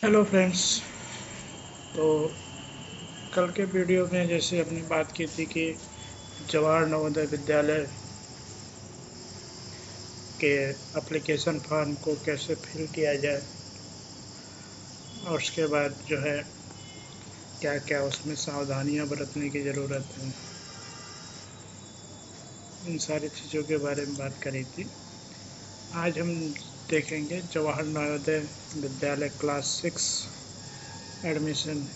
Hello friends. तो कल के वीडियो में जैसे अपनी बात की थी कि जवाहर नवोदय विद्यालय के एप्लीकेशन फॉर्म को कैसे फिल किया जाए और उसके बाद जो है क्या क्या उसमें सावधानियां बरतने की ज़रूरत है, इन सारी चीज़ों के बारे में बात करी थी। आज हम देखेंगे Jawahar Navodaya Vidyalaya class 6 admission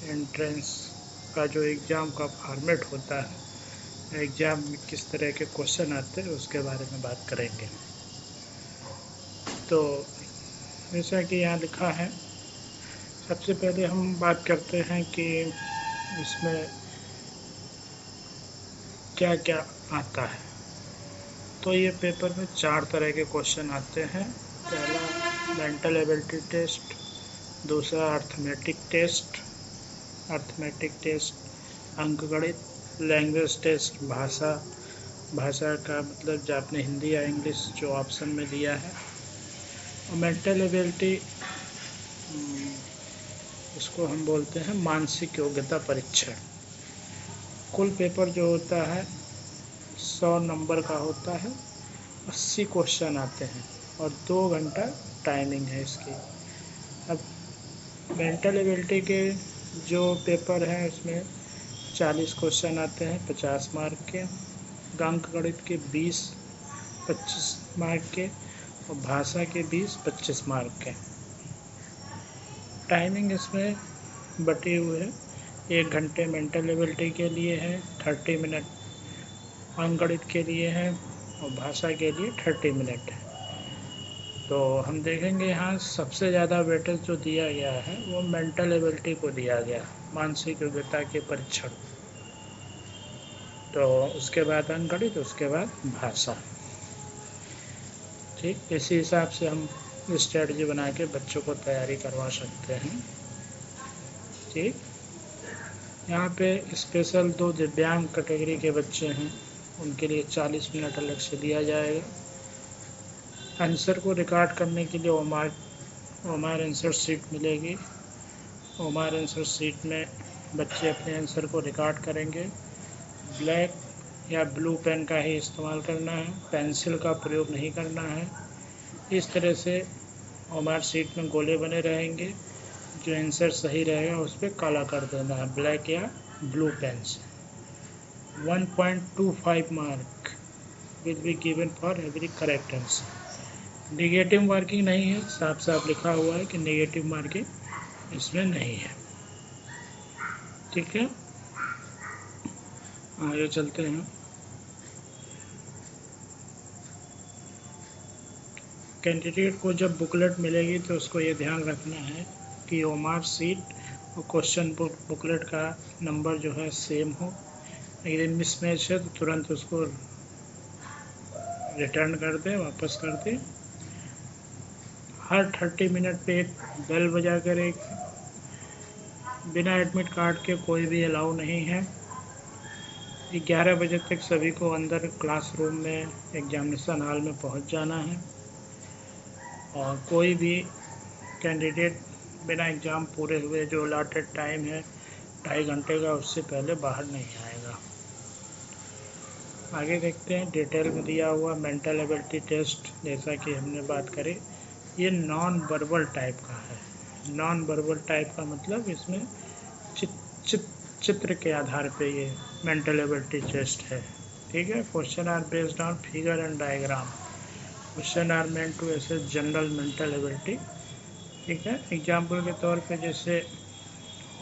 entrance का जो एग्ज़ाम का फॉर्मेट होता है, एग्ज़ाम में किस तरह के क्वेश्चन आते हैं उसके बारे में बात करेंगे। तो जैसा कि यहाँ लिखा है, सबसे पहले हम बात करते हैं कि इसमें क्या क्या आता है। तो ये पेपर में 4 तरह के क्वेश्चन आते हैं। पहला मेंटल एबिलिटी टेस्ट, दूसरा अर्थमेटिक टेस्ट अंकगणित, लैंग्वेज टेस्ट भाषा का मतलब जो आपने हिंदी या इंग्लिश जो ऑप्शन में दिया है, और मेंटल एबिलिटी इसको हम बोलते हैं मानसिक योग्यता परीक्षण। कुल पेपर जो होता है 100 नंबर का होता है, 80 क्वेश्चन आते हैं और 2 घंटा टाइमिंग है इसकी। अब मेंटल एबिलिटी के जो पेपर हैं उसमें 40 क्वेश्चन आते हैं 50 मार्क के, अंकगणित के 20-25 मार्क के और भाषा के 20-25 मार्क के। टाइमिंग इसमें बटे हुए हैं, 1 घंटे मेंटल एबिलिटी के लिए है, 30 मिनट अंकगणित के लिए है और भाषा के लिए 30 मिनट है। तो हम देखेंगे यहाँ सबसे ज़्यादा वेटेज जो दिया गया है वो मेंटल एबिलिटी को दिया गया, मानसिक योग्यता के परीक्षण। तो उसके बाद अंकगणित, उसके बाद भाषा। ठीक, इसी हिसाब से हम स्ट्रेटजी बना के बच्चों को तैयारी करवा सकते हैं। ठीक, यहाँ पे स्पेशल 2 दिव्यांग कैटेगरी के बच्चे हैं, उनके लिए 40 मिनट अलग से दिया जाएगा। आंसर को रिकॉर्ड करने के लिए ओमार आंसर शीट मिलेगी। ओमार आंसर शीट में बच्चे अपने आंसर को रिकॉर्ड करेंगे। ब्लैक या ब्लू पेन का ही इस्तेमाल करना है, पेंसिल का प्रयोग नहीं करना है। इस तरह से ओमार शीट में गोले बने रहेंगे, जो आंसर सही रहेगा उस पर काला कर देना है ब्लैक या ब्लू पेन से। 1.25 mark will be given for every correct answer. Negative marking नहीं है, साफ साफ लिखा हुआ है कि नेगेटिव मार्किंग इसमें नहीं है। ठीक है, आगे चलते हैं। कैंडिडेट को जब बुकलेट मिलेगी तो उसको ये ध्यान रखना है कि ओमार सीट और क्वेश्चन बुकलेट का नंबर जो है सेम हो। अगर मिसमैच है तो तुरंत उसको रिटर्न कर दे, वापस कर दे। हर 30 मिनट पे एक बेल बजा कर, एक बिना एडमिट कार्ड के कोई भी अलाउ नहीं है। 11 बजे तक सभी को अंदर क्लासरूम में एग्जामिनेशन हॉल में पहुंच जाना है और कोई भी कैंडिडेट बिना एग्ज़ाम पूरे हुए, जो अलाटेड टाइम है 2.5 घंटे का, उससे पहले बाहर नहीं आएगा। आगे देखते हैं, डिटेल में दिया हुआ मेंटल एबिलिटी टेस्ट, जैसा कि हमने बात करी, ये नॉन वर्बल टाइप का है। नॉन वर्बल टाइप का मतलब इसमें चित्र के आधार पे ये मेंटल एबिलिटी टेस्ट है। ठीक है, question are based on figure and diagram. Question are meant to assess general mental ability. ठीक है, एग्जाम्पल के तौर पे जैसे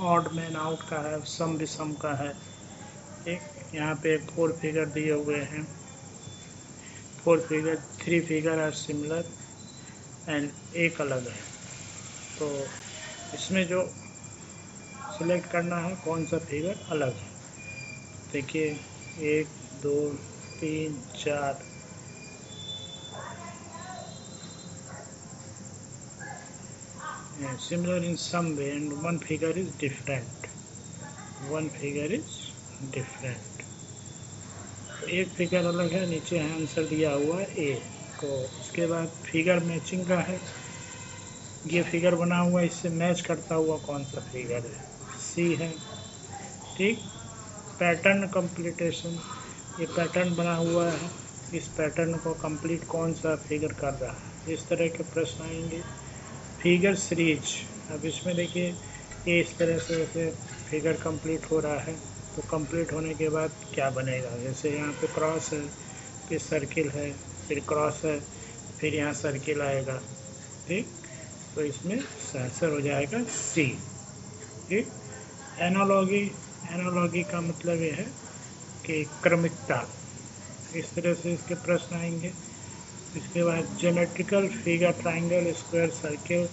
ऑड मैन आउट का है, सम विषम का है। ठीक, यहाँ पे 4 फिगर दिए हुए हैं, 3 फिगर आर सिमिलर एंड एक अलग है। तो इसमें जो सिलेक्ट करना है कौन सा फिगर अलग है। देखिए 1 2 3 4, similar in some way and one figure is different. एक फिगर अलग है, नीचे है आंसर दिया हुआ ए। तो उसके बाद फिगर मैचिंग का है, ये फिगर बना हुआ है, इससे मैच करता हुआ कौन सा फिगर है? सी है। ठीक। पैटर्न कंप्लीटेशन, ये पैटर्न बना हुआ है, इस पैटर्न को कंप्लीट कौन सा फिगर कर रहा है? इस तरह के प्रश्न आएंगे। फिगर सीरीज, अब इसमें देखिए ये इस तरह से फिगर कंप्लीट हो रहा है, तो कंप्लीट होने के बाद क्या बनेगा? जैसे यहाँ पे क्रॉस है, फिर सर्किल है, फिर क्रॉस है, फिर यहाँ सर्किल आएगा। ठीक, तो इसमें आंसर हो जाएगा सी। ठीक। एनालॉगी, एनालॉगी का मतलब ये है कि क्रमिकता, इस तरह से इसके प्रश्न आएंगे। इसके बाद geometrical figure, triangle, square, circle,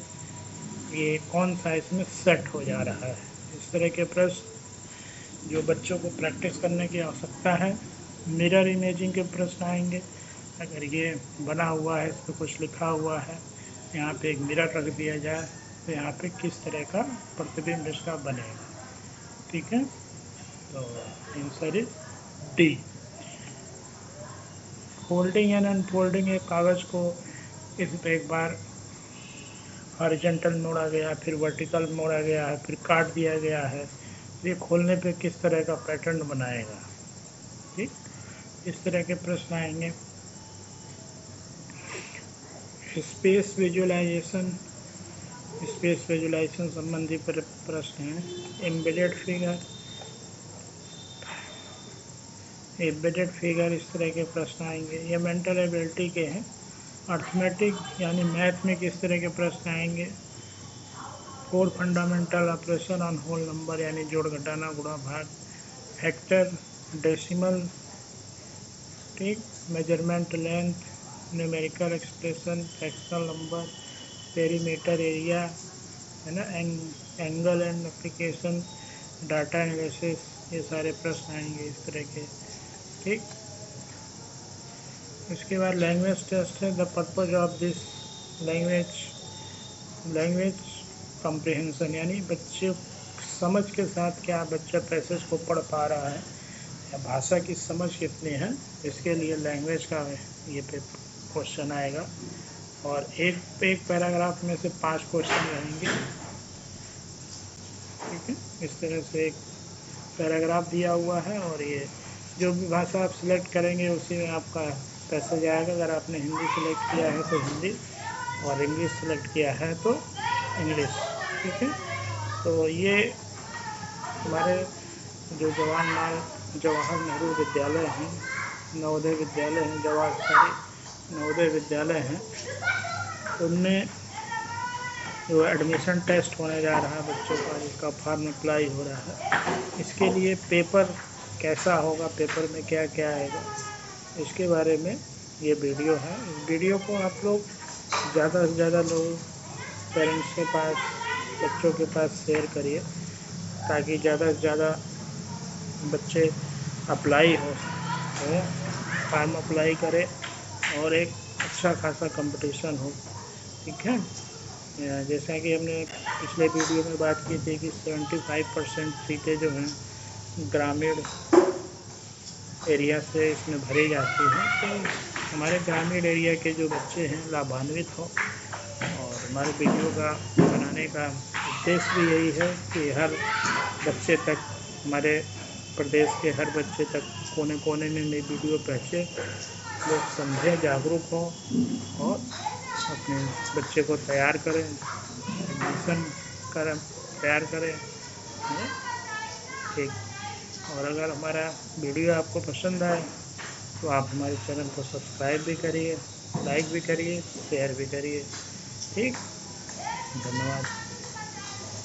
ये कौन सा इसमें सेट हो जा रहा है? इस तरह के प्रश्न जो बच्चों को प्रैक्टिस करने की आवश्यकता है। मिरर इमेजिंग के प्रश्न आएंगे। अगर ये बना हुआ है, इस पर कुछ लिखा हुआ है, यहाँ पे एक मिरर रख दिया जाए तो यहाँ पे किस तरह का प्रतिबिंब इसका बनेगा? ठीक है, तो answer is D. Folding and unfolding, एक कागज़ को इस पे एक बार हॉरिजॉन्टल मोड़ा गया, फिर वर्टिकल मोड़ा गया है, फिर काट दिया गया है, ये खोलने पे किस तरह का पैटर्न बनाएगा? ठीक, इस तरह के प्रश्न आएंगे। स्पेस विजुअलाइजेशन, स्पेस विजुअलाइजेशन संबंधी प्रश्न है। एम्बेडेड फिगर, एम्बेडेड फिगर, इस तरह के प्रश्न आएंगे। ये मेंटल एबिलिटी के हैं। अर्थमेटिक यानी मैथ में किस तरह के प्रश्न आएंगे? 4 fundamental operation on whole number, यानी जोड़, घटाना, गुणा, भाग, फैक्टर, डेसिमल। ठीक। Measurement, length, numerical expression, fractional number, perimeter, area, है ना, angle and application, data analysis, ये सारे प्रश्न आएंगे इस तरह के। ठीक। इसके बाद लैंग्वेज टेस्ट है। The purpose of this language comprehension, यानी बच्चे समझ के साथ क्या बच्चा पैसेज को पढ़ पा रहा है या भाषा की समझ कितनी है, इसके लिए लैंग्वेज का ये पे क्वेश्चन आएगा। और एक पैराग्राफ में से 5 क्वेश्चन रहेंगे। ठीक है, इस तरह से एक पैराग्राफ दिया हुआ है, और ये जो भी भाषा आप सिलेक्ट करेंगे उसी में आपका पैसेज आएगा। अगर आपने हिंदी सिलेक्ट किया है तो हिंदी, और इंग्लिश सिलेक्ट किया है तो इंग्लिश। ठीक है, तो ये हमारे जो जवाहर नेहरू विद्यालय हैं, नवोदय विद्यालय हैं, नवोदय विद्यालय हैं, उनमें जो एडमिशन टेस्ट होने जा रहा है बच्चों का, जिसका फॉर्म अप्लाई हो रहा है, इसके लिए पेपर कैसा होगा, पेपर में क्या क्या आएगा, इसके बारे में ये वीडियो है। इस वीडियो को आप लोग ज़्यादा से ज़्यादा लोग पेरेंट्स के पास, बच्चों के पास शेयर करिए, ताकि ज़्यादा से ज़्यादा बच्चे अप्लाई हो, फॉर्म अप्लाई करें और एक अच्छा खासा कंपटीशन हो। ठीक है, जैसा कि हमने पिछले वीडियो में बात की थी कि 75% सीटें जो हैं ग्रामीण एरिया से इसमें भरी जाती हैं, तो हमारे ग्रामीण एरिया के जो बच्चे हैं लाभान्वित हों। और हमारे वीडियो का बनाने का उद्देश्य भी यही है कि हर बच्चे तक, हमारे प्रदेश के हर बच्चे तक, कोने कोने में मेरी वीडियो पहुँचे, लोग समझें, जागरूक हों और अपने बच्चे को तैयार करें, एडमिशन तैयार करें। ठीक। और अगर हमारा वीडियो आपको पसंद आए तो आप हमारे चैनल को सब्सक्राइब भी करिए, लाइक भी करिए, शेयर भी करिए। ठीक, धन्यवाद।